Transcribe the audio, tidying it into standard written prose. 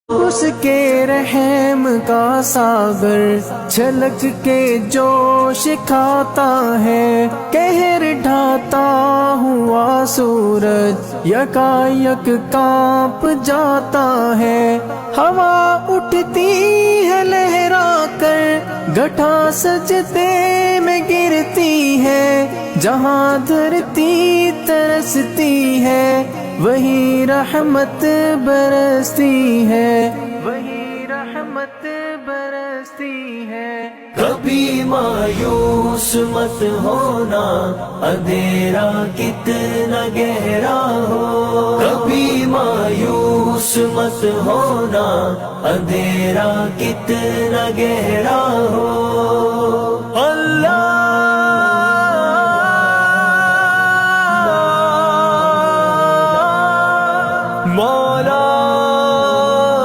اس کے رحم کا ساگر چھلک کے جوش کھاتا ہے، قہر ڈھاتا ہوا سورج یکایک کانپ جاتا ہے، ہوا اٹھتی ہے لہرا کر گھٹا سجدے میں گرتی ہے، جہاں دھرتی ترستی ہے وہی رحمت برستی ہے، وہی رحمت برستی ہے۔ کبھی مایوس مت ہونا، اندھیرا کتنا گہرا ہو، کبھی مایوس مت ہونا، اندھیرا کتنا گہرا ہو، اللہ